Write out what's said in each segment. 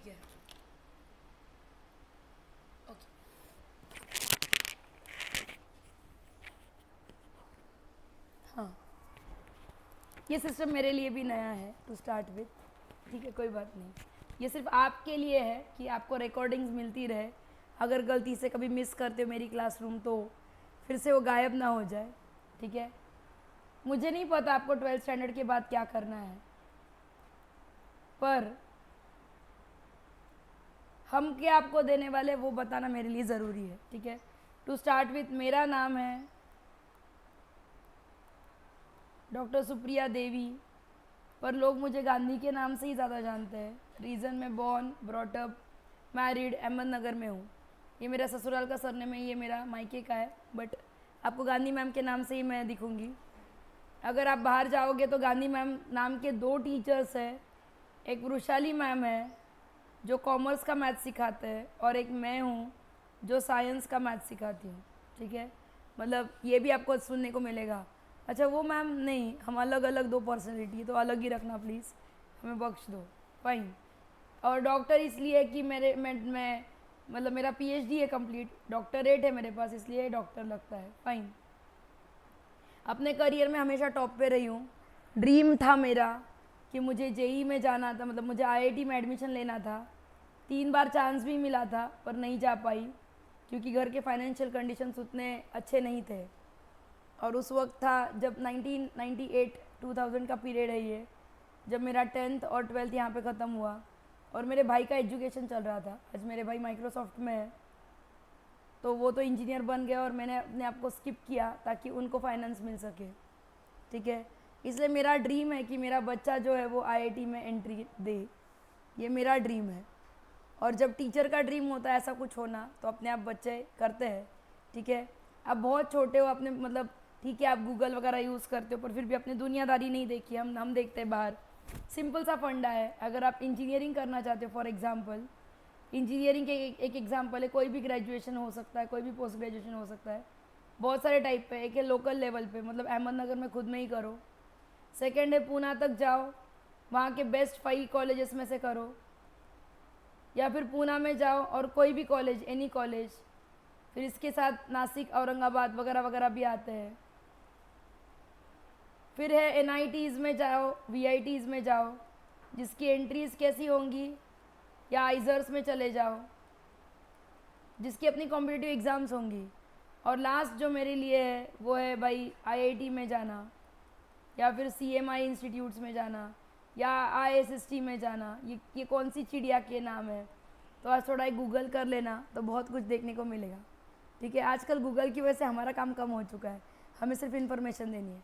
ठीक है, ओके। हाँ, ये सिस्टम मेरे लिए भी नया है टू स्टार्ट विथ, ठीक है, कोई बात नहीं। ये सिर्फ आपके लिए है कि आपको रिकॉर्डिंग्स मिलती रहे, अगर गलती से कभी मिस करते हो मेरी क्लासरूम तो फिर से वो गायब ना हो जाए, ठीक है। मुझे नहीं पता आपको 12th स्टैंडर्ड के बाद क्या करना है, पर हम क्या आपको देने वाले वो बताना मेरे लिए ज़रूरी है, ठीक है। टू स्टार्ट विथ, मेरा नाम है डॉक्टर सुप्रिया देवी, पर लोग मुझे गांधी के नाम से ही ज़्यादा जानते हैं। रीज़न मैं बॉर्न ब्रॉटअप मैरिड अहमदनगर में हूँ। ये मेरा ससुराल का सरनेम है, ये मेरा मायके का है, बट आपको गांधी मैम के नाम से ही मैं दिखूँगी। अगर आप बाहर जाओगे तो गांधी मैम नाम के 2 टीचर्स हैं, एक वृशाली मैम है जो कॉमर्स का मैथ सिखाते हैं, और एक मैं हूँ जो साइंस का मैथ सिखाती हूँ, ठीक है। मतलब ये भी आपको सुनने को मिलेगा। अच्छा वो मैम नहीं, हम अलग अलग 2 पर्सनैलिटी है, तो अलग ही रखना प्लीज़, हमें बख्श दो, फाइन। और डॉक्टर इसलिए कि मैं मतलब मेरा पीएचडी है कंप्लीट, डॉक्टरेट है मेरे पास, इसलिए डॉक्टर लगता है, फाइन। अपने करियर में हमेशा टॉप पे रही हूँ। ड्रीम था मेरा कि मुझे जेई में जाना था, मतलब मुझे आईआईटी में एडमिशन लेना था। 3 बार चांस भी मिला था पर नहीं जा पाई, क्योंकि घर के फाइनेंशियल कंडीशंस उतने अच्छे नहीं थे। और उस वक्त था जब 1998 2000 का पीरियड है ये, जब मेरा 10th और 12th यहाँ पे ख़त्म हुआ, और मेरे भाई का एजुकेशन चल रहा था। आज मेरे भाई माइक्रोसॉफ्ट में है, तो वो तो इंजीनियर बन गया और मैंने अपने आप को स्किप किया ताकि उनको फाइनेंस मिल सके, ठीक है। इसलिए मेरा ड्रीम है कि मेरा बच्चा जो है वो आईआईटी में एंट्री दे, ये मेरा ड्रीम है। और जब टीचर का ड्रीम होता है ऐसा कुछ होना, तो अपने आप बच्चे करते हैं, ठीक है। आप बहुत छोटे हो, अपने मतलब ठीक है आप गूगल वगैरह यूज़ करते हो, पर फिर भी अपनी दुनियादारी नहीं देखी, हम देखते हैं बाहर। सिंपल सा फंडा है, अगर आप इंजीनियरिंग करना चाहते हो, फॉर एग्जांपल इंजीनियरिंग के एक एग्जांपल है, कोई भी ग्रेजुएशन हो सकता है, कोई भी पोस्ट ग्रेजुएशन हो सकता है, बहुत सारे टाइप पे। एक है लोकल लेवल पे, मतलब अहमदनगर में खुद में ही करो। सेकंड है पूना तक जाओ, वहाँ के बेस्ट 5 कॉलेजेस में से करो, या फिर पूना में जाओ और कोई भी कॉलेज, एनी कॉलेज, फिर इसके साथ नासिक औरंगाबाद वगैरह वगैरह भी आते हैं। फिर है एनआईटीज़ में जाओ, वीआईटीज़ में जाओ, जिसकी एंट्रीज़ कैसी होंगी, या आइजर्स में चले जाओ जिसकी अपनी कॉम्पिटिटिव एग्ज़ाम्स होंगी। और लास्ट जो मेरे लिए है वो है भाई आईआईटी में जाना, या फिर सीएमआई इंस्टीट्यूट्स में जाना, या आईएसएसटी में जाना। ये कौन सी चिड़िया के नाम है, तो आज थोड़ा एक गूगल कर लेना तो बहुत कुछ देखने को मिलेगा, ठीक है। आजकल गूगल की वजह से हमारा काम कम हो चुका है, हमें सिर्फ इन्फॉर्मेशन देनी है।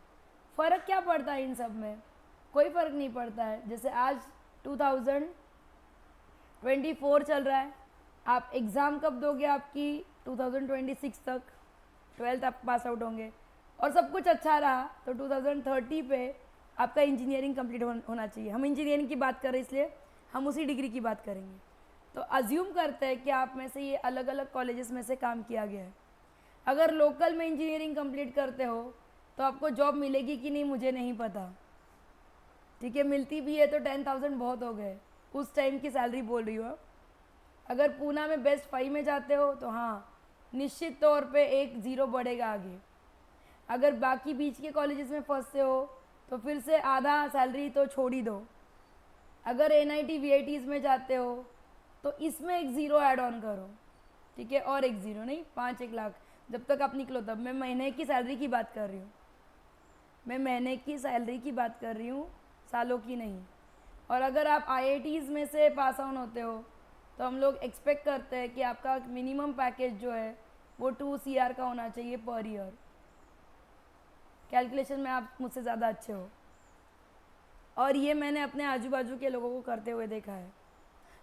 फ़र्क क्या पड़ता है इन सब में, कोई फ़र्क नहीं पड़ता है। जैसे आज 2024 चल रहा है, आप एग्ज़ाम कब दोगे, आपकी 2026 तक 12th आप पास आउट होंगे, और सब कुछ अच्छा रहा तो 2030 पे आपका इंजीनियरिंग कंप्लीट होना चाहिए। हम इंजीनियरिंग की बात कर रहे हैं, इसलिए हम उसी डिग्री की बात करेंगे। तो अज्यूम करते हैं कि आप में से ये अलग अलग कॉलेजेस में से काम किया गया है। अगर लोकल में इंजीनियरिंग कंप्लीट करते हो तो आपको जॉब मिलेगी कि नहीं मुझे नहीं पता, ठीक है। मिलती भी है तो 10,000 बहुत हो गए, उस टाइम की सैलरी बोल रही हूँ। अगर पूना में बेस्ट 5 में जाते हो तो हाँ, निश्चित तौर पे 1 0 बढ़ेगा आगे। अगर बाकी बीच के कॉलेजेस में फंसते हो तो फिर से आधा सैलरी तो छोड़ ही दो। अगर एनआईटी वीआईटीज़ में जाते हो तो इसमें 1 0 ऐड ऑन करो, ठीक है। और 1 0 नहीं, 5 1 लाख जब तक आप निकलो तब। मैं महीने की सैलरी की बात कर रही हूँ, मैं महीने की सैलरी की बात कर रही हूँ, सालों की नहीं। और अगर आप आईआईटीज़ में से पास आउट होते हो तो हम लोग एक्सपेक्ट करते हैं कि आपका मिनिमम पैकेज जो है वो 2 CR का होना चाहिए पर ईयर। कैलकुलेशन में आप मुझसे ज़्यादा अच्छे हो, और ये मैंने अपने आजू बाजू के लोगों को करते हुए देखा है।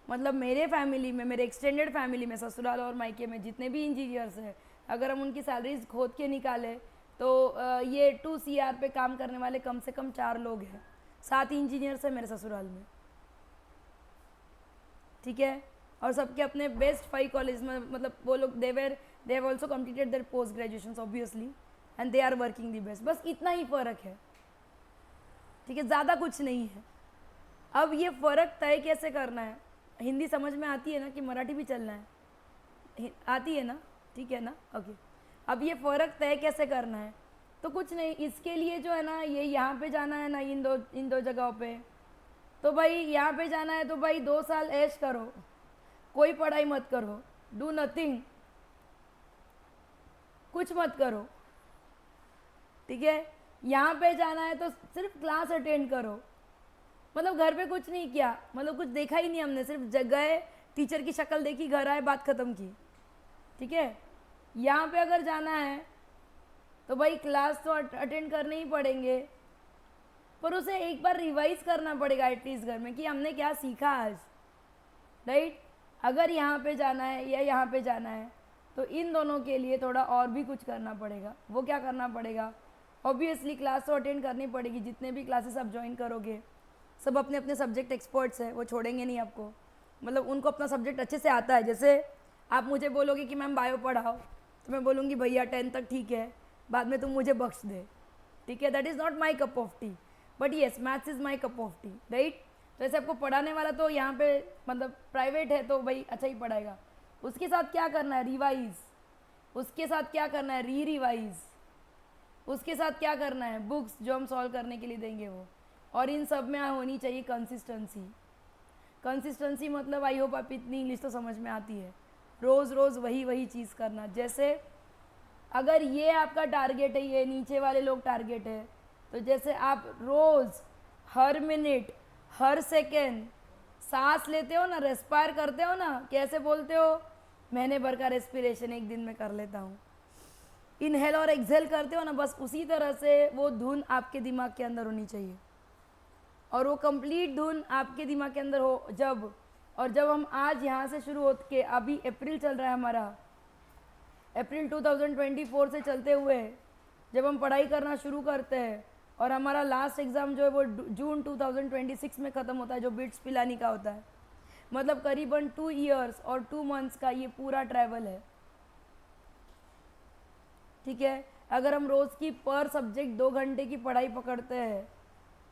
मतलब मेरे फैमिली में, मेरे एक्सटेंडेड फैमिली में, ससुराल और मायके में जितने भी इंजीनियर्स हैं, अगर हम उनकी सैलरीज खोद के निकाले तो ये 2 CR पे काम करने वाले कम से कम 4 लोग हैं। 7 इंजीनियर्स हैं मेरे ससुराल में, ठीक है। और सबके अपने बेस्ट 5 कॉलेज में, मतलब वो लोग they have also completed their post graduation obviously, and they are working the best. बस इतना ही फ़र्क है, ठीक है, ज़्यादा कुछ नहीं है। अब ये फ़र्क तय कैसे करना है, हिंदी समझ में आती है ना कि मराठी भी चलना है? आती है ना? ठीक है ना? ओके। अब ये फ़र्क तय कैसे करना है? तो कुछ नहीं, इसके लिए जो है ना, ये यहाँ पे जाना है ना, इन दो जगहों पे, तो भाई यहाँ पे जाना है तो भाई 2 साल ऐश करो, कोई पढ़ाई मत करो, डू नथिंग, कुछ मत करो, ठीक है? यहाँ पे जाना है तो सिर्फ क्लास अटेंड करो, मतलब घर पे कुछ नहीं किया, मतलब कुछ देखा ही नहीं हमने, सिर्फ गए, टीचर की शक्ल देखी, घर आए, बात ख़त्म की, ठीक है? यहाँ पे अगर जाना है तो भाई क्लास तो अटेंड करने ही पड़ेंगे, पर उसे एक बार रिवाइज करना पड़ेगा एटलीस्ट घर में कि हमने क्या सीखा आज, राइट? अगर यहाँ पे जाना है या यहाँ पे जाना है तो इन दोनों के लिए थोड़ा और भी कुछ करना पड़ेगा। वो क्या करना पड़ेगा? ऑब्वियसली क्लास तो अटेंड करनी पड़ेगी, जितने भी क्लासेस आप ज्वाइन करोगे सब अपने अपने सब्जेक्ट एक्सपर्ट्स हैं, वो छोड़ेंगे नहीं आपको, मतलब उनको अपना सब्जेक्ट अच्छे से आता है। जैसे आप मुझे बोलोगे कि मैम बायो पढ़ाओ, तो मैं बोलूँगी भैया 10 तक ठीक है, बाद में तुम मुझे बख्श दे, ठीक है? That is not my cup of T, but yes maths is my cup of T, right? तो ऐसे आपको पढ़ाने वाला तो यहाँ पे मतलब प्राइवेट है तो भाई अच्छा ही पढ़ाएगा, उसके साथ क्या करना है? रिवाइज, उसके साथ क्या करना है? रिवाइज, उसके साथ क्या करना है? बुक्स जो हम सॉल्व करने के लिए देंगे वो, और इन सब में होनी चाहिए कंसिस्टेंसी। कंसिस्टेंसी मतलब आई होप आप इतनी इंग्लिश तो समझ में आती है, रोज़ रोज़ वही चीज़ करना। जैसे अगर ये आपका टारगेट है, ये नीचे वाले लोग टारगेट है, तो जैसे आप रोज़ हर मिनट हर सेकेंड सांस लेते हो ना, रेस्पायर करते हो ना, कैसे बोलते हो? महीने भर का रेस्पिरेशन एक दिन में कर लेता हूँ, इनहेल और एक्सहेल करते हो ना, बस उसी तरह से वो धुन आपके दिमाग के अंदर होनी चाहिए, और वो कंप्लीट धुन आपके दिमाग के अंदर हो जब, और जब हम आज यहाँ से शुरू हो के अभी अप्रैल चल रहा है हमारा, अप्रैल 2024 से चलते हुए जब हम पढ़ाई करना शुरू करते हैं और हमारा लास्ट एग्ज़ाम जो है वो जून 2026 में ख़त्म होता है, जो बिट्स पिलानी का होता है, मतलब करीबन 2 ईयर्स और 2 मंथ्स का ये पूरा ट्रैवल है, ठीक है? अगर हम रोज़ की पर सब्जेक्ट 2 घंटे की पढ़ाई पकड़ते हैं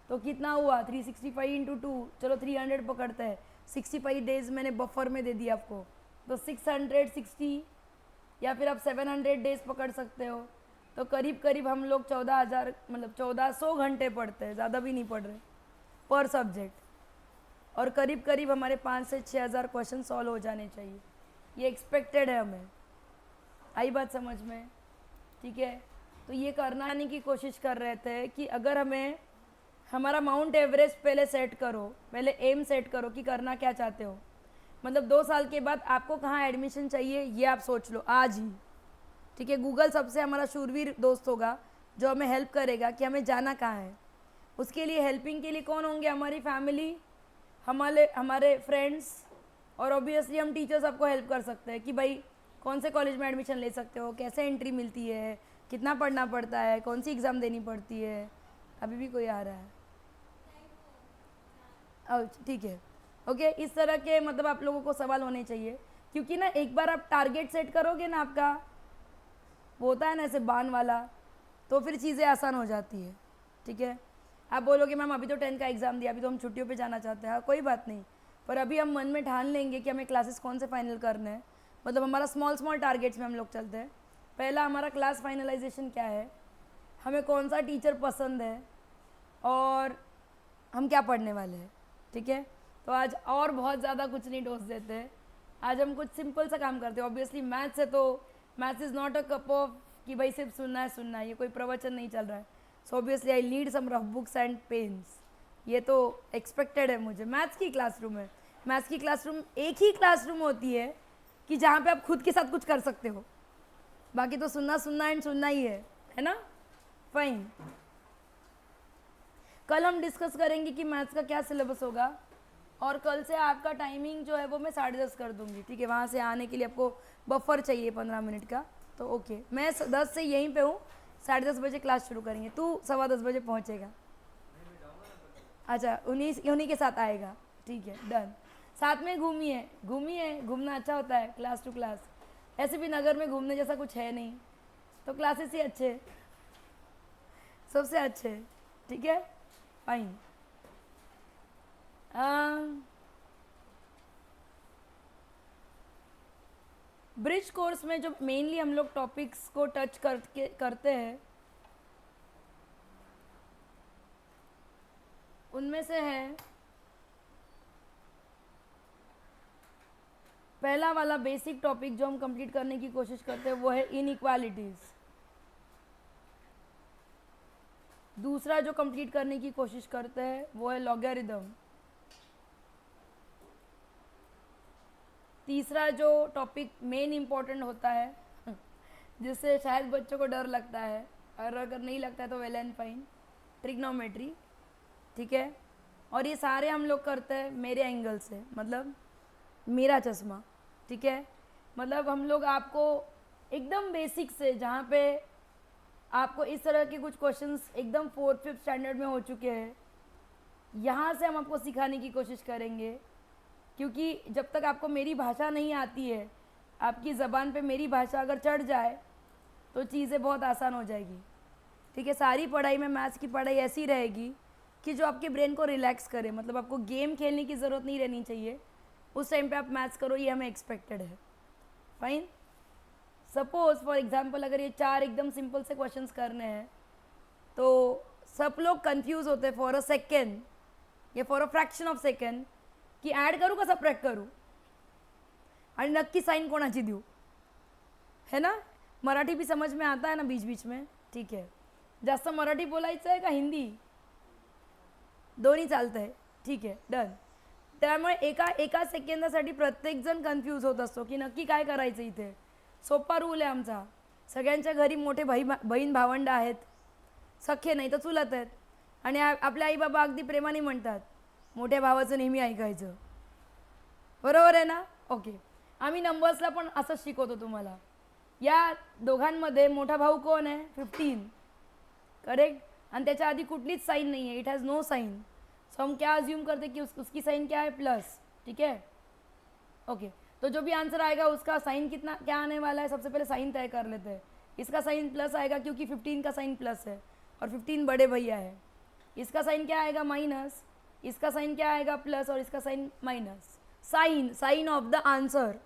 तो कितना हुआ? 365 इंटू 2, चलो 300 पकड़ते हैं, 65 डेज़ मैंने बफर में दे दिया आपको, तो 660 या फिर आप 700 डेज़ पकड़ सकते हो, तो करीब करीब हम लोग 14,000 मतलब 1400 घंटे पढ़ते हैं, ज़्यादा भी नहीं पढ़ रहे पर सब्जेक्ट, और करीब करीब हमारे 5 से 6,000 क्वेश्चन सॉल्व हो जाने चाहिए, ये एक्सपेक्टेड है हमें। आई बात समझ में? ठीक है? तो ये करने की कोशिश कर रहे थे कि अगर हमें हमारा माउंट एवरेस्ट पहले सेट करो, पहले एम सेट करो कि करना क्या चाहते हो, मतलब 2 साल के बाद आपको कहाँ एडमिशन चाहिए ये आप सोच लो आज ही, ठीक है? गूगल सबसे हमारा शूरवीर दोस्त होगा जो हमें हेल्प करेगा कि हमें जाना कहाँ है। उसके लिए हेल्पिंग के लिए कौन होंगे? हमारी फैमिली, हमारे फ्रेंड्स, और ऑब्वियसली हम टीचर्स आपको हेल्प कर सकते हैं कि भाई कौन से कॉलेज में एडमिशन ले सकते हो, कैसे एंट्री मिलती है, कितना पढ़ना पड़ता है, कौन सी एग्ज़ाम देनी पड़ती है। अभी भी कोई आ रहा है? ठीक है, ओके। इस तरह के मतलब आप लोगों को सवाल होने चाहिए, क्योंकि ना एक बार आप टारगेट सेट करोगे ना, आपका वो होता है ना ऐसे बाण वाला, तो फिर चीज़ें आसान हो जाती है, ठीक है? आप बोलोगे मैम अभी तो 10 का एग्ज़ाम दिया, अभी तो हम छुट्टियों पे जाना चाहते हैं, हाँ कोई बात नहीं, पर अभी हम मन में ठान लेंगे कि हमें क्लासेस कौन से फाइनल करने हैं, मतलब हमारा स्मॉल टारगेट्स में हम लोग चलते हैं। पहला हमारा क्लास फाइनलाइजेशन क्या है, हमें कौन सा टीचर पसंद है, और हम क्या पढ़ने वाले हैं, ठीक है? तो आज और बहुत ज़्यादा कुछ नहीं डोज देते हैं, आज हम कुछ सिंपल सा काम करते हैं। ऑब्वियसली मैथ्स है तो maths is not a cup of कि भाई सिर्फ सुनना है, ये कोई प्रवचन नहीं चल रहा है। So obviously I need some rough books and pens, ये तो एक्सपेक्टेड है मुझे। मैथ्स की क्लासरूम है, मैथ्स की क्लासरूम एक ही क्लासरूम होती है कि जहाँ पे आप खुद के साथ कुछ कर सकते हो, बाकी तो सुनना एंड सुनना ही है ना? फाइन। कल हम डिस्कस करेंगे कि मैथ्स का क्या सिलेबस होगा, और कल से आपका टाइमिंग जो है वो मैं 10:30 कर दूंगी, ठीक है? वहाँ से आने के लिए आपको बफर चाहिए 15 मिनट का, तो ओके। मैं 10 से यहीं पे हूँ, 10:30 बजे क्लास शुरू करेंगे, तू 10:15 बजे पहुँचेगा। अच्छा, उन्हीं के साथ आएगा, ठीक है, डन। साथ में घूमिए, घूमना अच्छा होता है, क्लास टू क्लास। ऐसे भी नगर में घूमने जैसा कुछ है नहीं, तो क्लासेस ही अच्छे, सबसे अच्छे, ठीक है? फाइन। ब्रिज कोर्स में जो मेनली हम लोग टॉपिक्स को टच करते हैं उनमें से है पहला वाला बेसिक टॉपिक जो हम कंप्लीट करने की कोशिश करते हैं वो है इनइक्वालिटीज़। दूसरा जो कंप्लीट करने की कोशिश करते हैं वो है लॉगरिदम। तीसरा जो टॉपिक मेन इम्पॉर्टेंट होता है जिससे शायद बच्चों को डर लगता है और अगर नहीं लगता है तो वेल एंड फाइन, ट्रिग्नोमेट्री। ठीक है, और ये सारे हम लोग करते हैं मेरे एंगल से, मतलब मेरा चश्मा। ठीक है, मतलब हम लोग आपको एकदम बेसिक से, जहाँ पे आपको इस तरह के कुछ क्वेश्चंस एकदम 4th-5th स्टैंडर्ड में हो चुके हैं, यहाँ से हम आपको सिखाने की कोशिश करेंगे। क्योंकि जब तक आपको मेरी भाषा नहीं आती है, आपकी ज़बान पे मेरी भाषा अगर चढ़ जाए तो चीज़ें बहुत आसान हो जाएगी। ठीक है, सारी पढ़ाई में मैथ्स की पढ़ाई ऐसी रहेगी कि जो आपके ब्रेन को रिलैक्स करे, मतलब आपको गेम खेलने की ज़रूरत नहीं रहनी चाहिए। उस टाइम पे आप मैथ्स करो, ये हमें एक्सपेक्टेड है। फाइन। सपोज फॉर एग्जांपल अगर ये 4 एकदम सिंपल से क्वेश्चंस करने हैं तो सब लोग कंफ्यूज होते हैं फॉर अ सेकेंड या for a fraction of second की ॲड करू का सबट्रॅक्ट करू आणि नक्की साइन कोणाची देऊ, है ना। मराठी भी समझ में आता है ना बीच बीच में। ठीक है, जास्त मराठी बोलायचं आहे का हिंदी, दोन्ही चालतं आहे। ठीक आहे, डन। त्यामुळे एका सेकंदासाठी प्रत्येकजण कन्फ्यूज होत असतो की नक्की काय करायचं इथे। सोपा रूल आहे आमचा, सगळ्यांच्या घरी मोठे बहीण भावंड आहेत, सख्खे नाही तर चुलत आहेत, आणि आपले आई बाबा अगदी प्रेमाने म्हणतात मोठ्या भावाचं नेहमी ऐकायचं, बरोबर आहे ना। ओके, आम्ही नंबर्सला पण असंच शिकवतो तुम्हाला। या दोघांमध्ये मोठा भाऊ कोण आहे, 15, करेक्ट, आणि त्याच्या आधी कुठलीच साइन नहीं है, इट हैज़ नो साइन। सो हम क्या अज्यूम करते कि उसकी साइन क्या है, प्लस। ठीक है, ओके, तो जो भी आंसर आएगा उसका साइन कितना क्या आने वाला है, सबसे पहले साइन तय कर लेते हैं। इसका साइन प्लस आएगा क्योंकि 15 का साइन प्लस है और 15 बड़े भैया है। इसका साइन क्या आएगा, माइनस। इसका साइन क्या आएगा, प्लस, और इसका sign minus. Sign of the answer.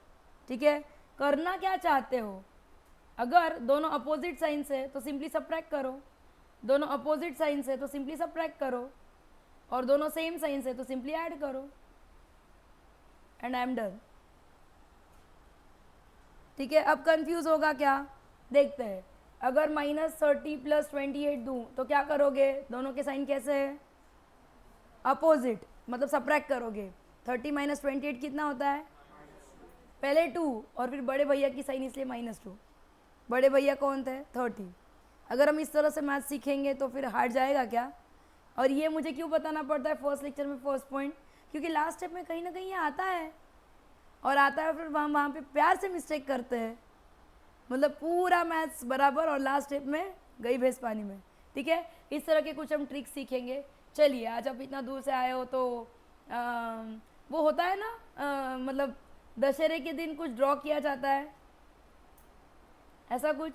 ठीक है, करना क्या चाहते हो, अगर दोनों अपोजिट साइन है तो सिंपली सबट्रैक्ट करो, दोनों अपोजिट साइन है तो सिंपली सबट्रैक्ट करो, और दोनों सेम साइन है तो सिंपली ऐड करो, एंड आई एम डन। ठीक है, अब कंफ्यूज होगा क्या, देखते हैं। अगर -30 + 28 दूँ तो क्या करोगे, दोनों के साइन कैसे है, अपोजिट, मतलब सबट्रैक्ट करोगे। 30 - 28 कितना होता है, पहले 2 और फिर बड़े भैया की साइन इसलिए -2। बड़े भैया कौन थे, 30। अगर हम इस तरह से मैथ सीखेंगे तो फिर हार्ड जाएगा क्या। और ये मुझे क्यों बताना पड़ता है फर्स्ट लेक्चर में फर्स्ट पॉइंट, क्योंकि लास्ट स्टेप में कहीं ना कहीं ये आता है, और आता है फिर वहाँ पे प्यार से मिस्टेक करते हैं, मतलब पूरा मैथ्स बराबर और लास्ट स्टेप में गई भैंस पानी में। ठीक है, इस तरह के कुछ हम ट्रिक्स सीखेंगे। चलिए, आज आप इतना दूर से आए हो तो वो होता है ना, मतलब दशहरे के दिन कुछ ड्रॉ किया जाता है, ऐसा कुछ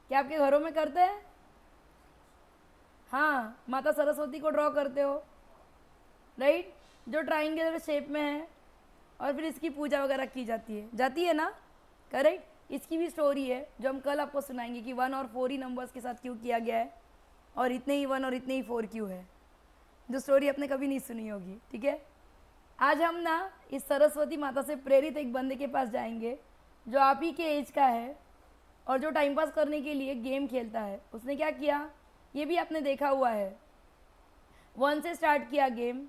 क्या आपके घरों में करते हैं। हाँ, माता सरस्वती को ड्रॉ करते हो, राइट, जो ट्राइंगुलर शेप में है, और फिर इसकी पूजा वगैरह की जाती है ना, करेक्ट। इसकी भी स्टोरी है जो हम कल आपको सुनाएंगे कि 1 और 4 ही नंबर्स के साथ क्यों किया गया है, और इतने ही 1 और इतने ही 4 क्यों है, जो स्टोरी आपने कभी नहीं सुनी होगी। ठीक है, आज हम ना इस सरस्वती माता से प्रेरित एक बंदे के पास जाएंगे जो आप ही के एज का है और जो टाइम पास करने के लिए गेम खेलता है। उसने क्या किया, ये भी आपने देखा हुआ है, 1 से स्टार्ट किया गेम,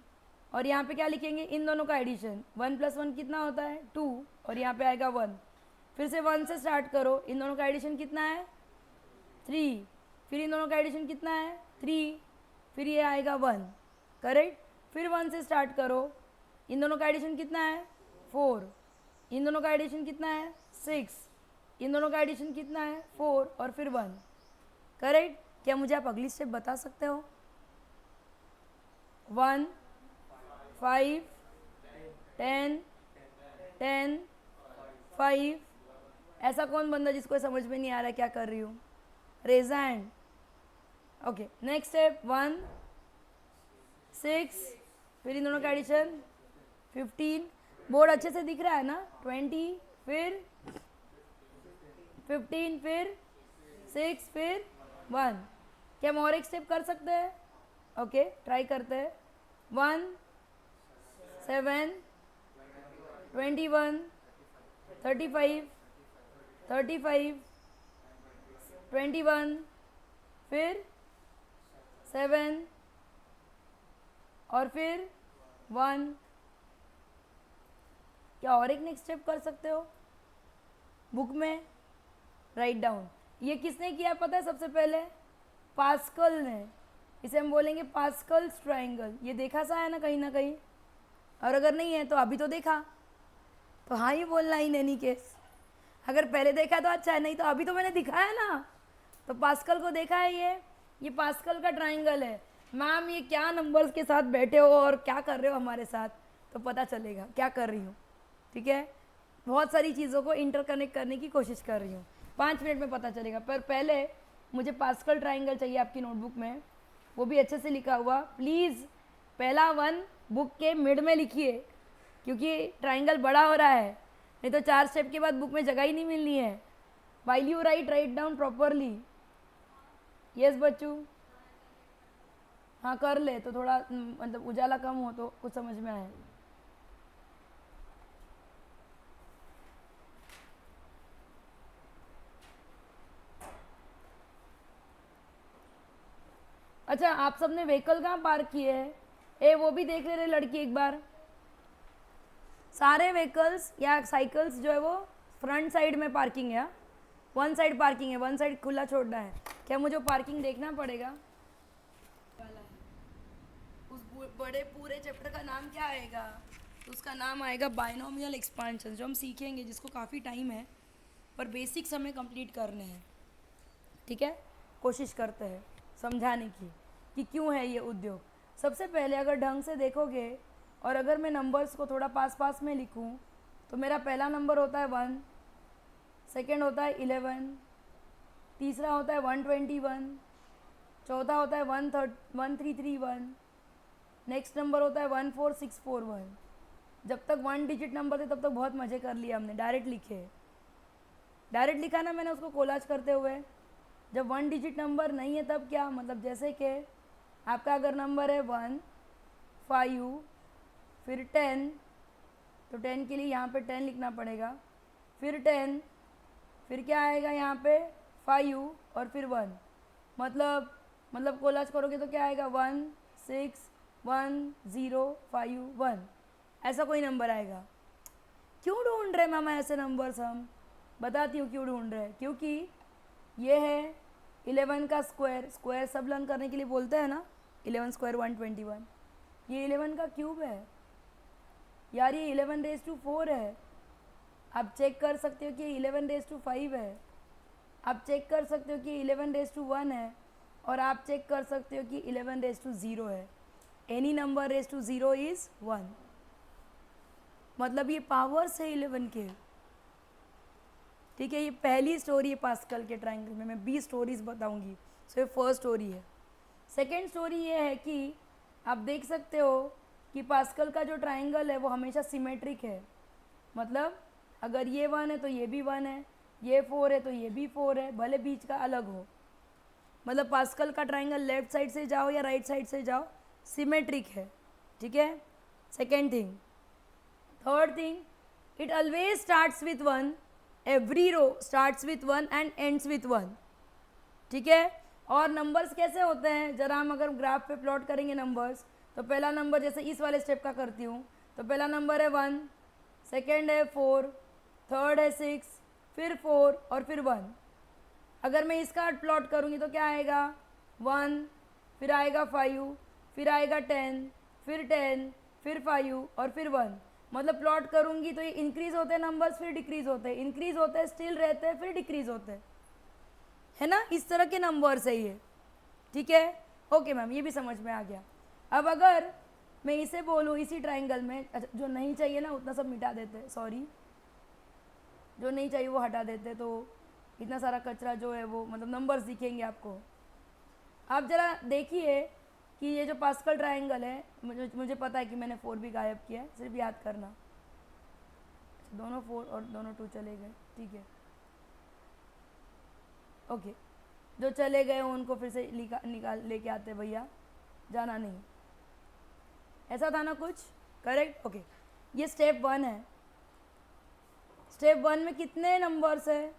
और यहाँ पे क्या लिखेंगे, इन दोनों का एडिशन। 1 + 1 कितना होता है, 2, और यहाँ पे आएगा 1। फिर से 1 से स्टार्ट करो, इन दोनों का एडिशन कितना है, 3, फिर इन दोनों का एडिशन कितना है, 3, फिर ये आएगा 1, करेक्ट। फिर 1 से स्टार्ट करो, इन दोनों का एडिशन कितना है, 4, इन दोनों का एडिशन कितना है, 6, इन दोनों का एडिशन कितना है, 4, और फिर 1, करेक्ट। क्या मुझे आप अगली स्टेप बता सकते हो, 1, 5, 10, 10, 5। ऐसा कौन बंदा जिसको समझ में नहीं आ रहा है क्या कर रही हूँ, raise hand. Okay, next step, 1, 6, फिर इन दोनों का एडिशन 15, बोर्ड अच्छे से दिख रहा है ना, 20, फिर 15, फिर 6, फिर 1। क्या हम और एक स्टेप कर सकते हैं? ओके, ट्राई करते हैं। 1, 7, 21, 35, 35, 21, फिर 7 और फिर 1। क्या और एक नेक्स्ट स्टेप कर सकते हो? बुक में राइट डाउन। ये किसने किया पता है? सबसे पहले पास्कल ने। इसे हम बोलेंगे पास्कल्स ट्राइंगल। ये देखा सा है ना कहीं ना कहीं, और अगर नहीं है तो अभी तो देखा, तो हाँ ही बोलना इन एनी केस। अगर पहले देखा तो अच्छा है, नहीं तो अभी तो मैंने दिखाया ना। तो पास्कल को देखा है ये पास्कल का ट्राइंगल है। मैम ये क्या नंबर्स के साथ बैठे हो और क्या कर रहे हो हमारे साथ, तो पता चलेगा क्या कर रही हूँ। ठीक है, बहुत सारी चीज़ों को इंटरकनेक्ट करने की कोशिश कर रही हूँ। 5 मिनट में पता चलेगा, पर पहले मुझे पास्कल ट्राइंगल चाहिए आपकी नोटबुक में, वो भी अच्छे से लिखा हुआ। प्लीज़ पहला 1 बुक के मिड में लिखिए, क्योंकि ट्राइंगल बड़ा हो रहा है, नहीं तो 4 स्टेप के बाद बुक में जगह ही नहीं मिलनी है। While you write down properly. Yes बच्चू, हाँ कर ले, तो थोड़ा मतलब उजाला कम हो तो कुछ समझ में आए। अच्छा, आप सबने व्हीकल कहाँ पार्क किए हैं? ए वो भी देख ले रहे लड़की एक बार। सारे व्हीकल्स या साइकिल्स जो है वो फ्रंट साइड में पार्किंग है, वन साइड पार्किंग है, वन साइड खुला छोड़ना है। क्या मुझे पार्किंग देखना पड़ेगा? उस बड़े पूरे चैप्टर का नाम क्या आएगा? तो उसका नाम आएगा बाइनोमियल एक्सपांशन, जो हम सीखेंगे, जिसको काफ़ी टाइम है, पर बेसिक्स हमें कंप्लीट करने हैं। ठीक है, कोशिश करते हैं समझाने की कि क्यों है ये उद्योग। सबसे पहले अगर ढंग से देखोगे और अगर मैं नंबर्स को थोड़ा पास पास में लिखूं, तो मेरा पहला नंबर होता है 1, सेकंड होता है 11, तीसरा होता है 121, चौथा होता है 1331, नेक्स्ट नंबर होता है 14641। जब तक 1 डिजिट नंबर थे तब तक बहुत मज़े कर लिए हमने, डायरेक्ट लिखे। डायरेक्ट लिखा ना मैंने उसको कोलाज करते हुए। जब 1 डिजिट नंबर नहीं है तब क्या, मतलब जैसे कि आपका अगर नंबर है 1, 5, फिर 10, तो 10 के लिए यहाँ पे 10 लिखना पड़ेगा, फिर 10, फिर क्या आएगा यहाँ पे 5 और फिर 1। मतलब कोलाज करोगे तो क्या आएगा 1 6 1 0 5 1, ऐसा कोई नंबर आएगा। क्यों ढूंढ रहे मामा ऐसे नंबर्स? हम बताती हूँ क्यों ढूंढ रहे हैं। क्योंकि ये है 11 का स्क्वायर सब लर्न करने के लिए बोलते हैं ना, 11 स्क्वायर 121। ये 11 का क्यूब है यार, ये 11 रेज टू 4 है। आप चेक कर सकते हो कि 11 रेज टू 5 है, आप चेक कर सकते हो कि 11 रेज टू 1 है, और आप चेक कर सकते हो कि 11 रेज टू 0 है। Any number raise to 0 is 1। मतलब ये पावर्स है 11 के। ठीक है, ये पहली स्टोरी है पास्कल के ट्राइंगल में। मैं 20 स्टोरीज बताऊंगी, सो ये फर्स्ट स्टोरी है। सेकेंड स्टोरी ये है कि आप देख सकते हो कि पास्कल का जो ट्राइंगल है वो हमेशा सिमेट्रिक है। मतलब अगर ये 1 है तो ये भी 1 है, ये 4 है तो ये भी 4 है, भले बीच का अलग हो। मतलब पास्कल का ट्राइंगल लेफ्ट साइड से जाओ या राइट साइड से जाओ, सिमेट्रिक है। ठीक है, second thing. Third thing, it always starts with 1, every row starts with 1 and ends with 1। ठीक है, और नंबर्स कैसे होते हैं, जरा हम अगर ग्राफ पे प्लॉट करेंगे नंबर्स, तो पहला नंबर जैसे इस वाले स्टेप का करती हूँ, तो पहला नंबर है 1, सेकेंड है 4, थर्ड है 6, फिर 4 और फिर 1। अगर मैं इसका प्लॉट करूँगी तो क्या आएगा 1, फिर आएगा 5, फिर आएगा 10, फिर 10, फिर 5 और फिर 1। मतलब प्लॉट करूँगी तो ये इंक्रीज़ होते हैं नंबर्स, फिर डिक्रीज़ होते हैं, इंक्रीज़ होते हैं, स्टिल रहते हैं, फिर डिक्रीज़ होते हैं, है ना। इस तरह के नंबर्स है ये। ठीक है, ओके मैम, ये भी समझ में आ गया। अब अगर मैं इसे बोलूँ इसी ट्राइंगल में, अच्छा जो नहीं चाहिए ना उतना सब मिटा देते, सॉरी, जो नहीं चाहिए वो हटा देते, तो इतना सारा कचरा जो है वो, मतलब नंबर्स दिखेंगे आपको। आप ज़रा देखिए कि ये जो पास्कल ट्राइंगल है, मुझे पता है कि मैंने 4 भी गायब किया है, सिर्फ याद करना। दोनों 4 और दोनों 2 चले गए, ठीक है। ओके, जो चले गए उनको फिर से निकाल लेके आते भैया, जाना नहीं। ऐसा था ना कुछ, करेक्ट। ओके, ये स्टेप 1 है। स्टेप 1 में कितने नंबर्स है?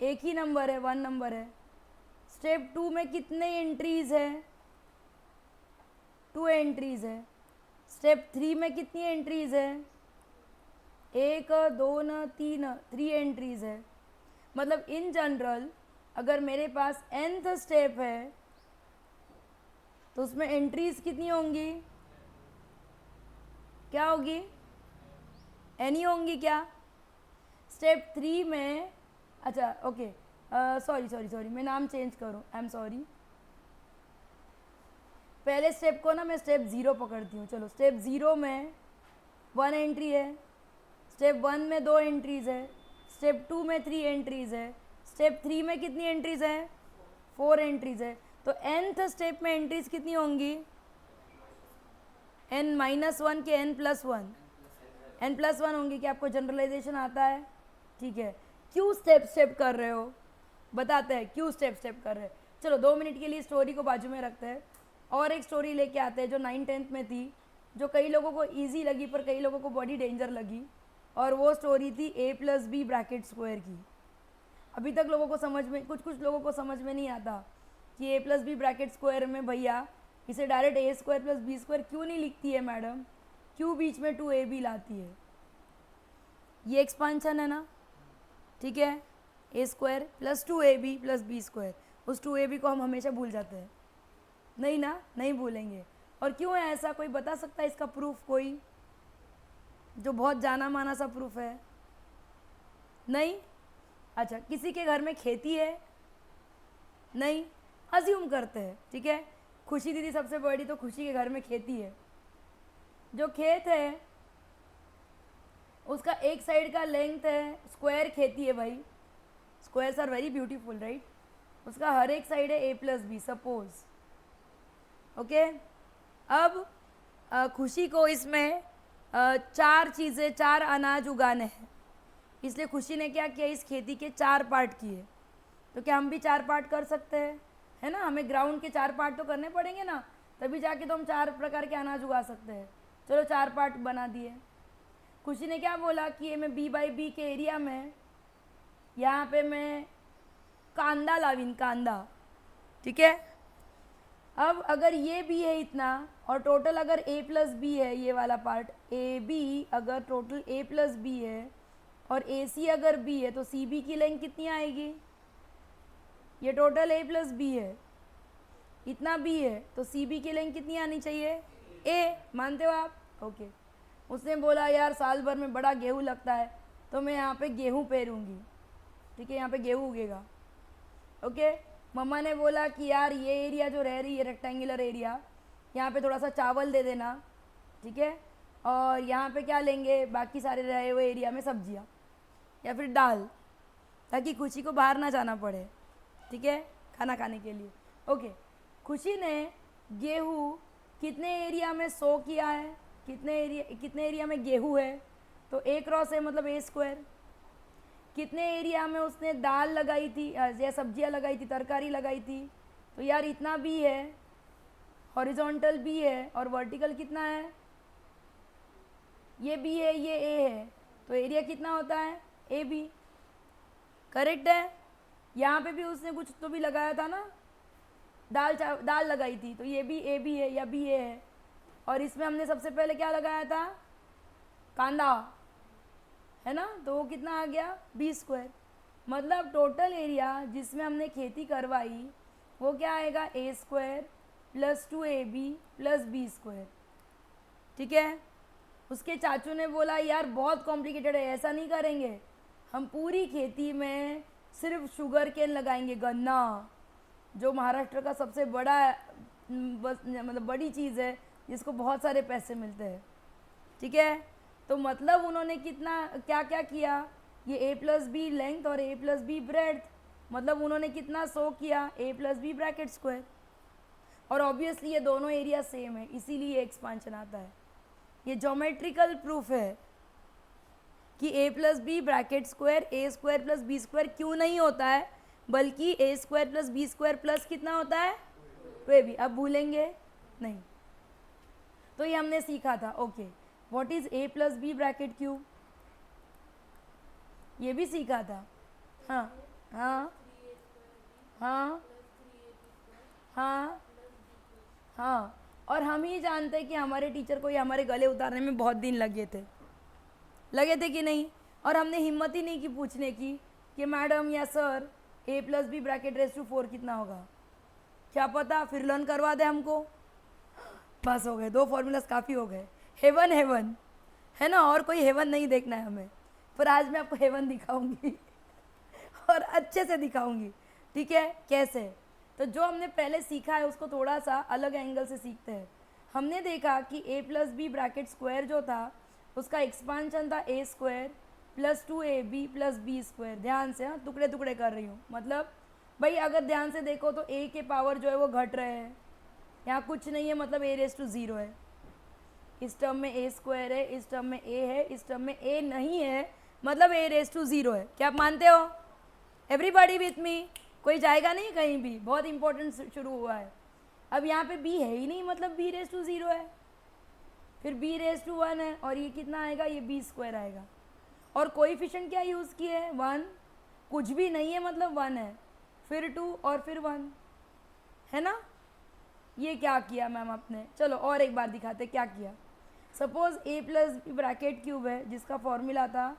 एक ही नंबर है, 1 नंबर है। स्टेप 2 में कितने एंट्रीज है? 2 एंट्रीज है। स्टेप 3 में कितनी एंट्रीज है? 1 2 3 3 एंट्रीज है। मतलब इन जनरल अगर मेरे पास nth स्टेप है तो उसमें एंट्रीज कितनी होंगी? क्या होगी? n ही होंगी क्या? स्टेप 3 में, अच्छा ओके, सॉरी मैं नाम चेंज करूँ, आई एम सॉरी। पहले स्टेप को ना मैं स्टेप 0 पकड़ती हूँ। चलो, स्टेप 0 में 1 एंट्री है। स्टेप 1 में 2 एंट्रीज है। स्टेप 2 में 3 एंट्रीज है। स्टेप 3 में कितनी एंट्रीज है? 4 एंट्रीज है। तो nth स्टेप में एंट्रीज कितनी होंगी? n-1 के n+1, n+1 होंगी। क्या आपको जनरलाइजेशन आता है? ठीक है। क्यों स्टेप कर रहे हो, बताते हैं क्यों स्टेप कर रहे हैं। चलो 2 मिनट के लिए स्टोरी को बाजू में रखते हैं और एक स्टोरी लेके आते हैं जो 9th-10th में थी, जो कई लोगों को ईजी लगी पर कई लोगों को बड़ी डेंजर लगी। और वो स्टोरी थी a+b² की। अभी तक लोगों को समझ में, कुछ लोगों को समझ में नहीं आता कि a+b² में भैया इसे डायरेक्ट a² + b² क्यों नहीं लिखती है मैडम, क्यों बीच में 2ab लाती है। ये एक्सपांशन है ना, ठीक है। a² + 2ab + b², उस 2ab को हम हमेशा भूल जाते हैं, नहीं ना, नहीं भूलेंगे। और क्यों है ऐसा, कोई बता सकता है इसका प्रूफ? कोई जो बहुत जाना माना सा प्रूफ है? नहीं। अच्छा, किसी के घर में खेती है? नहीं, अज्यूम करते हैं, ठीक है। खुशी दीदी सबसे बड़ी, तो खुशी के घर में खेती है। जो खेत है उसका एक साइड का लेंथ है, स्क्वायर खेती है भाई, squares are very beautiful right. उसका हर एक साइड है a+b, सपोज, ओके। अब खुशी को इसमें 4 चीज़ें, 4 अनाज उगाने हैं, इसलिए खुशी ने क्या किया, इस खेती के 4 पार्ट किए। तो क्या हम भी 4 पार्ट कर सकते हैं? है ना, हमें ग्राउंड के 4 पार्ट तो करने पड़ेंगे ना, तभी जाके तो हम 4 प्रकार के अनाज उगा सकते हैं। चलो 4 पार्ट बना दिए। खुशी ने क्या बोला कि ये मैं b/b के एरिया में, यहाँ पे मैं कांदा लाविन, कांदा, ठीक है। अब अगर ये b है इतना, और टोटल अगर a+b है, ये वाला पार्ट ab अगर टोटल a+b है और ac अगर b है, तो cb की लेंथ कितनी आएगी? ये टोटल a+b है, इतना b है, तो cb की लेंथ कितनी आनी चाहिए? a, मानते हो आप? ओके। उसने बोला यार साल भर में बड़ा गेहूँ लगता है, तो मैं यहाँ पे गेहूँ पेरूँगी, ठीक है, यहाँ पे गेहूँ उगेगा, ओके। मम्मा ने बोला कि यार ये एरिया जो रह रही है रेक्टेंगुलर एरिया, यहाँ पे थोड़ा सा चावल दे देना, ठीक है, और यहाँ पे क्या लेंगे, बाकी सारे रहे हुए एरिया में सब्जियाँ या फिर दाल, ताकि खुशी को बाहर ना जाना पड़े, ठीक है, खाना खाने के लिए, ओके। खुशी ने गेहूँ कितने एरिया में सो किया है? कितने एरिया में गेहूँ है? तो a× है, मतलब a²। कितने एरिया में उसने दाल लगाई थी या सब्जियां लगाई थी, तरकारी लगाई थी? तो यार इतना b है, हॉरिजॉन्टल b है, और वर्टिकल कितना है? ये b है, ये a है, तो एरिया कितना होता है? ab, करेक्ट है। यहाँ पे भी उसने कुछ तो भी लगाया था ना, दाल लगाई थी, तो ये भी ab है या b है। और इसमें हमने सबसे पहले क्या लगाया था? कांदा, है ना, तो वो कितना आ गया? b²। मतलब टोटल एरिया जिसमें हमने खेती करवाई वो क्या आएगा? a² + 2ab + b², ठीक है। उसके चाचू ने बोला यार बहुत कॉम्प्लिकेटेड है, ऐसा नहीं करेंगे, हम पूरी खेती में सिर्फ शुगर केन लगाएंगे, गन्ना, जो महाराष्ट्र का सबसे बड़ा मतलब बड़ी चीज़ है जिसको बहुत सारे पैसे मिलते हैं, ठीक है। तो मतलब उन्होंने कितना क्या क्या किया, ये a+b लेंथ और a+b ब्रेड्थ, मतलब उन्होंने कितना सो किया? a+b²। और ऑब्वियसली ये दोनों एरिया सेम है, इसीलिए एक्सपांशन आता है। ये ज्योमेट्रिकल प्रूफ है, कि A plus B bracket square A square plus B square क्यों नहीं होता है, बल्कि A square plus B square plus कितना होता है, वे भी। अब भूलेंगे नहीं, तो ये हमने सीखा था। Okay, what is A plus B bracket cube, ये भी सीखा था। हाँ हाँ हाँ हाँ हाँ। और हम ही जानते हैं कि हमारे टीचर को ये हमारे गले उतारने में बहुत दिन लगे थे कि नहीं, और हमने हिम्मत ही नहीं की पूछने की कि मैडम या sir A plus B bracket raise to 4 कितना होगा, क्या पता फिर लर्न करवा दे हमको। बस हो गए, 2 फॉर्मूलाज काफ़ी हो गए। हेवन हेवन है ना, और कोई हेवन नहीं देखना है हमें, पर आज मैं आपको हेवन दिखाऊंगी और अच्छे से दिखाऊंगी, ठीक है। कैसे, तो जो हमने पहले सीखा है उसको थोड़ा सा अलग एंगल से सीखते हैं। हमने देखा कि A plus B bracket square जो था उसका एक्सपांशन था A square plus 2ab plus B square. ध्यान से, हाँ टुकड़े टुकड़े कर रही हूँ, मतलब भाई अगर ध्यान से देखो तो ए के पावर जो है वो घट रहे हैं, यहाँ कुछ नहीं है, मतलब ए रेस टू 0 है। इस टर्म में ए स्क्वायर है, इस टर्म में ए है, इस टर्म में ए नहीं है, मतलब ए रेस टू 0 है। क्या आप मानते हो? एवरीबॉडी विथ मी, कोई जाएगा नहीं कहीं भी, बहुत इंपॉर्टेंट शुरू हुआ है। अब यहाँ पे b है ही नहीं, मतलब b रेस टू 0 है, फिर b रेस टू 1 है, और ये कितना आएगा, ये b स्क्वायर आएगा। और कोएफिशिएंट क्या यूज़ किए है, 1, कुछ भी नहीं है मतलब 1 है, फिर 2 और फिर 1, है ना। ये क्या किया मैम आपने, चलो और एक बार दिखाते क्या किया। Suppose a plus B bracket cube है जिसका फॉर्मूला था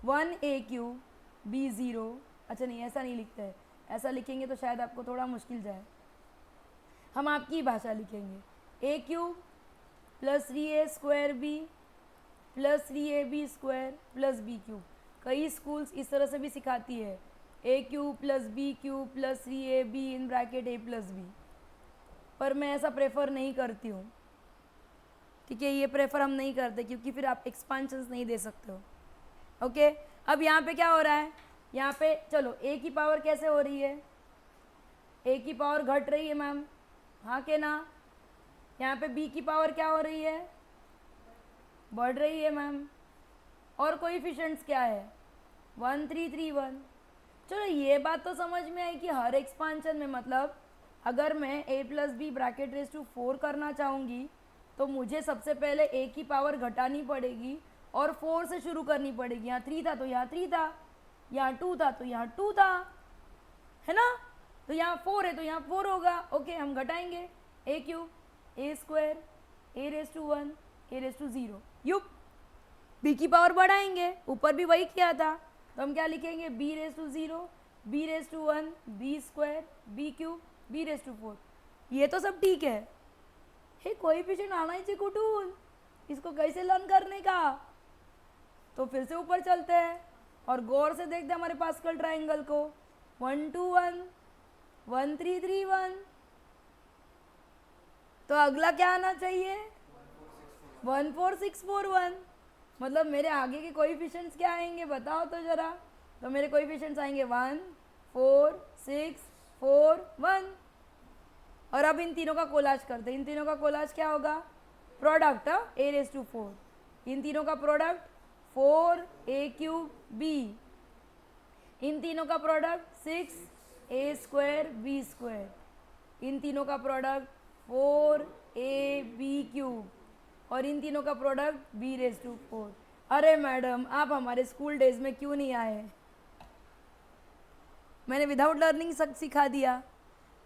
1a क्यूब b 0। अच्छा नहीं, ऐसा नहीं लिखते हैं, ऐसा लिखेंगे तो शायद आपको थोड़ा मुश्किल जाए, हम आपकी भाषा लिखेंगे। a cube plus 3a square b plus 3ab square plus b cube. कई स्कूल्स इस तरह से भी सिखाती है, a cube plus b cube plus 3ab in bracket a plus b, पर मैं ऐसा प्रेफर नहीं करती हूँ, ठीक है। ये प्रेफर हम नहीं करते क्योंकि फिर आप एक्सपांशंस नहीं दे सकते हो। ओके, अब यहाँ पे क्या हो रहा है, यहाँ पे चलो a की पावर कैसे हो रही है, a की पावर घट रही है मैम, हाँ के ना। यहाँ पे b की पावर क्या हो रही है, बढ़ रही है मैम। और कोएफिशिएंट्स क्या है, 1 3 3 1। चलो ये बात तो समझ में आई कि हर एक्सपांशन में, मतलब अगर मैं a plus B bracket raise to 4 करना चाहूँगी तो मुझे सबसे पहले a की पावर घटानी पड़ेगी और 4 से शुरू करनी पड़ेगी। यहाँ 3 था तो यहाँ 3 था, यहाँ 2 था तो यहाँ 2 था, है ना। तो यहाँ 4 है तो यहाँ 4 होगा। ओके, हम घटाएंगे, a cube a square a raise to 1 a raise to 0, yup b की पावर बढ़ाएंगे, ऊपर भी वही किया था, तो हम क्या लिखेंगे, b raise to 0 b raise to 1 b square b cube b raise to 4। ये तो सब ठीक है, हे कोएफिशिएंट आना ही चाहिए कुटून, इसको कैसे लर्न करने का। तो फिर से ऊपर चलते हैं और गौर से देखते हैं हमारे पास्कल ट्राइंगल को, 1 2 1 1 3 3 1। तो अगला क्या आना चाहिए, 1 4 6 4 1। मतलब मेरे आगे के कोएफिशिएंट्स क्या आएंगे बताओ तो जरा। तो मेरे कोएफिशिएंट्स आएंगे 1 4 6 4 1। और अब इन तीनों का कोलाज करते हैं। इन तीनों का कोलाज क्या होगा, प्रोडक्ट a रेस टू 4। इन तीनों का प्रोडक्ट 4a क्यूब b। इन तीनों का product 6a square b square. इन तीनों का प्रोडक्ट 4ab क्यूब। और इन तीनों का प्रोडक्ट b रेस टू 4। अरे मैडम आप हमारे स्कूल डेज में क्यों नहीं आए, मैंने विदाउट लर्निंग सिखा दिया।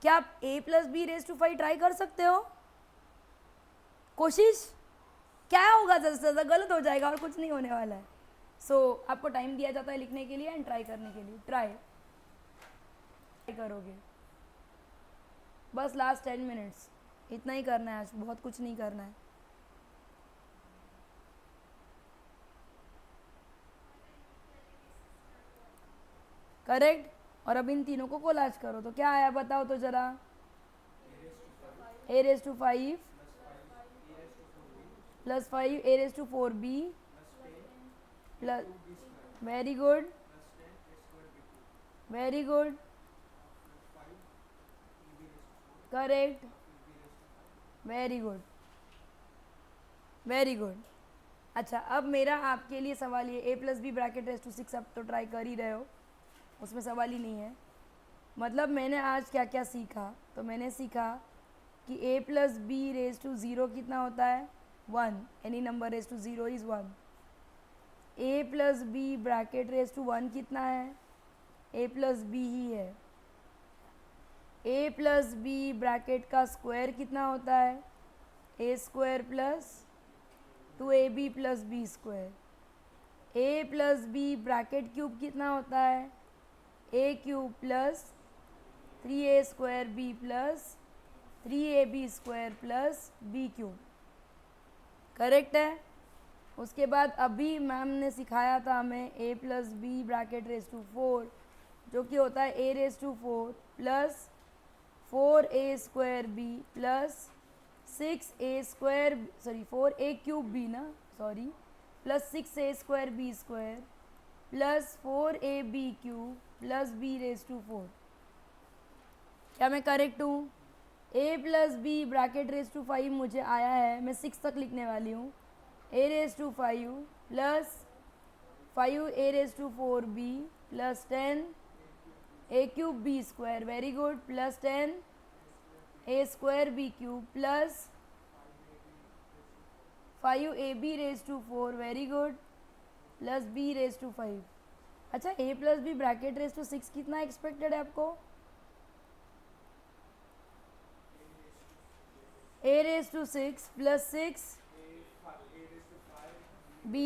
क्या आप a plus B raise to 5 try कर सकते हो, कोशिश। क्या होगा, ज़्यादा से ज़्यादा गलत हो जाएगा और कुछ नहीं होने वाला है। सो आपको टाइम दिया जाता है लिखने के लिए एंड ट्राई करने के लिए। ट्राई करोगे, बस लास्ट 10 मिनट्स इतना ही करना है आज, बहुत कुछ नहीं करना है। करेक्ट। और अब इन तीनों को कोलाज करो तो क्या आया बताओ तो जरा, a raise to 5 plus 5 a raise to 4b plus, very good very good, correct, very good very good. अच्छा, अब मेरा आपके लिए सवाल ये, a plus B bracket raise to 6 अब तो ट्राई कर ही रहे हो, उसमें सवाल ही नहीं है। मतलब मैंने आज क्या क्या सीखा, तो मैंने सीखा कि a plus B raise to 0 कितना होता है 1, any number raise to 0 is 1। a plus B bracket raise to 1 कितना है, a प्लस बी ही है। a प्लस बी ब्रैकेट का स्क्वायर कितना होता है, a square plus 2ab plus B square. a plus B bracket cube कितना होता है, a cube plus 3a square b plus 3ab square plus b cube. Correct है। उसके बाद अभी मैम ने सिखाया था हमें a plus B bracket raise to 4, जो कि होता है a raise to 4 plus 4a square b plus 6a square, sorry 4a cube b ना, sorry, plus 6a square b square plus 4ab cube plus b raise to 4। क्या मैं correct हूँ? a plus B bracket raise to 5 मुझे आया है, मैं 6 तक लिखने वाली हूँ। a raise to 5 plus 5a raise to 4b plus 10 a cube b square, very good, plus 10 a square b cube plus 5ab raise to 4, very good, plus b raise to 5। अच्छा, a plus B bracket raise to 6 कितना expected है आपको? a raise to 6 plus 6 b,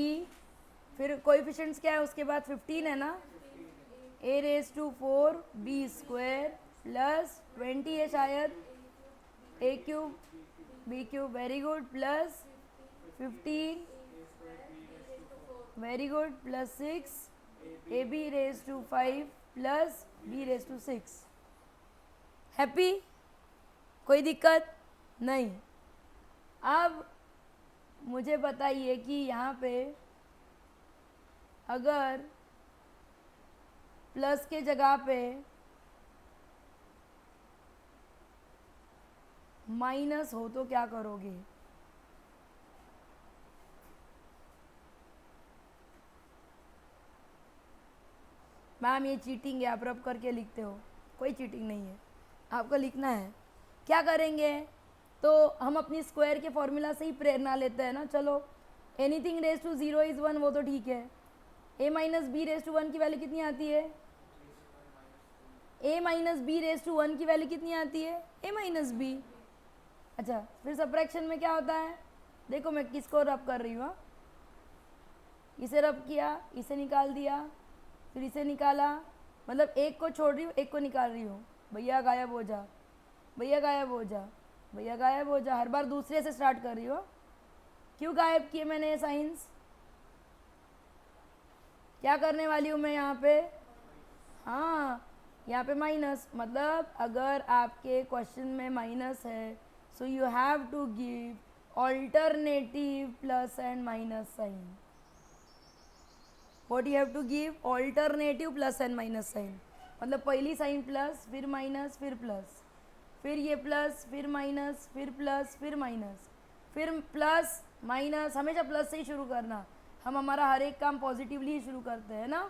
फिर coefficients क्या है उसके बाद 15 है ना, a raise to 4 b square plus 20 है शायद a cube b cube, very good, plus 15, very good, plus 6 ab raise to 5 plus b raise to 6। Happy? कोई दिक्कत नहीं। अब मुझे बताइए कि यहाँ पे अगर प्लस के जगह पे माइनस हो तो क्या करोगे? मैम ये चीटिंग है, आप रब करके लिखते हो। कोई चीटिंग नहीं है, आपको लिखना है। क्या करेंगे? तो हम अपनी स्क्वायर के फॉर्मूला से ही प्रेरणा लेते हैं ना। चलो, एनीथिंग रेस टू 0 इज़ 1, वो तो ठीक है। a minus B raise to 1 की वैल्यू कितनी आती है? a minus B raise to 1 की वैल्यू कितनी आती है? a minus B. अच्छा, फिर सबट्रैक्शन में क्या होता है? देखो मैं किसको रब कर रही हूँ, इसे रब किया, इसे निकाल दिया, फिर इसे निकाला, मतलब एक को छोड़ रही हूँ, एक को निकाल रही हूँ। भैया गायब हो जा, भैया गायब हो जा, भैया गायब हो जा, हर बार दूसरे से स्टार्ट कर रही हो। क्यों गायब किए मैंने साइंस? क्या करने वाली हूँ मैं यहाँ पे? हाँ, यहाँ पे माइनस, मतलब अगर आपके क्वेश्चन में माइनस है so you have to give alternative plus and minus sign. What you have to give? Alternative plus and minus sign. मतलब पहली साइन प्लस, फिर माइनस, फिर प्लस, फिर ये प्लस, फिर माइनस, फिर प्लस, फिर माइनस, फिर प्लस माइनस। हमेशा प्लस से ही शुरू करना। हम हमारा हर एक काम पॉजिटिवली ही शुरू करते हैं ना,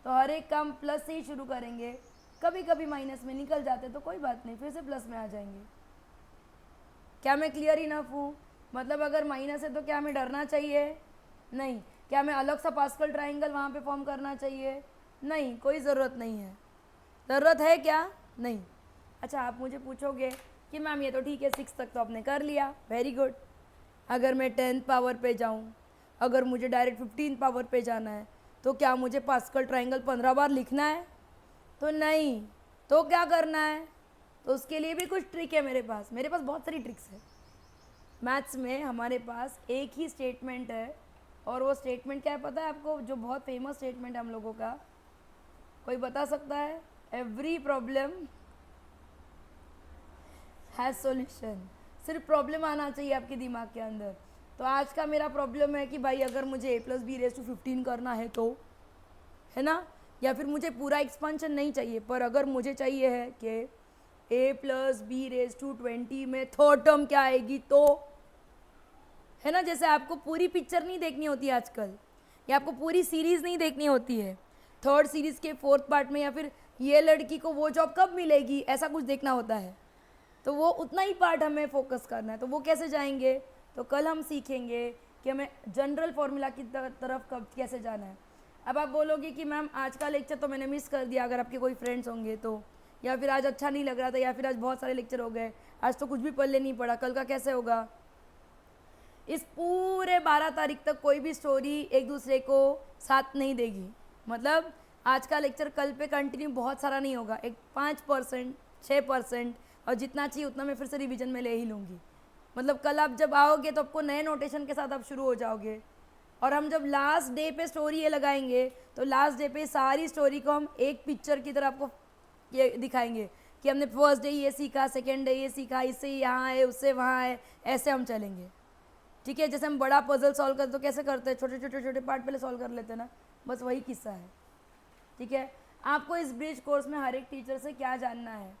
तो हर एक काम प्लस से ही शुरू करेंगे। कभी कभी माइनस में निकल जाते तो कोई बात नहीं, फिर से प्लस में आ जाएंगे। क्या मैं क्लियर इनफ हूँ? मतलब अगर माइनस है तो क्या हमें डरना चाहिए? नहीं। क्या हमें अलग सा पास्कल ट्राइंगल वहाँ पे फॉर्म करना चाहिए? नहीं, कोई ज़रूरत नहीं है। ज़रूरत है क्या? नहीं। अच्छा, आप मुझे पूछोगे कि मैम ये तो ठीक है, 6 तक तो आपने कर लिया, वेरी गुड। अगर मैं 10th पावर पे जाऊँ, अगर मुझे डायरेक्ट 15th पावर पे जाना है, तो क्या मुझे पास्कल ट्राइंगल 15 बार लिखना है? तो नहीं। तो क्या करना है? तो उसके लिए भी कुछ ट्रिक है मेरे पास बहुत सारी ट्रिक्स है। मैथ्स में हमारे पास एक ही स्टेटमेंट है, और वो स्टेटमेंट क्या है पता है आपको? जो बहुत फेमस स्टेटमेंट है हम लोगों का, कोई बता सकता है? Every problem has solution. सिर्फ प्रॉब्लम आना चाहिए आपके दिमाग के अंदर। तो आज का मेरा प्रॉब्लम है कि भाई अगर मुझे a plus B raise to 15 करना है तो, है ना, या फिर मुझे पूरा एक्सपांशन नहीं चाहिए, पर अगर मुझे चाहिए है कि a plus B raise to 20 में थर्ड टर्म क्या आएगी तो, है ना। जैसे आपको पूरी पिक्चर नहीं देखनी होती आजकल, या आपको पूरी सीरीज़ नहीं देखनी होती है, 3rd सीरीज़ के 4th पार्ट में, या फिर ये लड़की को वो जॉब कब मिलेगी, ऐसा कुछ देखना होता है। तो वो उतना ही पार्ट हमें फोकस करना है। तो वो कैसे जाएंगे, तो कल हम सीखेंगे कि हमें जनरल फॉर्मूला की तरफ कब कैसे जाना है। अब आप बोलोगे कि मैम आज का लेक्चर तो मैंने मिस कर दिया, अगर आपके कोई फ्रेंड्स होंगे तो, या फिर आज अच्छा नहीं लग रहा था, या फिर आज बहुत सारे लेक्चर हो गए, आज तो कुछ भी पढ़ले नहीं पड़ा, कल का कैसे होगा। इस पूरे 12 तारीख तक कोई भी स्टोरी एक दूसरे को साथ नहीं देगी। मतलब आज का लेक्चर कल पे कंटिन्यू बहुत सारा नहीं होगा, एक 5%, 6%, और जितना चाहिए उतना मैं फिर से रिवीजन में ले ही लूँगी। मतलब कल आप जब आओगे तो आपको नए नोटेशन के साथ आप शुरू हो जाओगे, और हम जब लास्ट डे पे स्टोरी ये लगाएंगे तो लास्ट डे पे सारी स्टोरी को हम एक पिक्चर की तरह आपको ये दिखाएंगे कि हमने फर्स्ट डे ये सीखा, सेकेंड डे ये सीखा, इससे यहाँ है, उससे वहाँ है, ऐसे हम चलेंगे। ठीक है। जैसे हम बड़ा पजल सॉल्व करते तो कैसे करते हैं, छोटे छोटे छोटे पार्ट पहले सॉल्व कर लेते हैं ना, बस वही किस्सा है। ठीक है। आपको इस ब्रिज कोर्स में हर एक टीचर से क्या जानना है,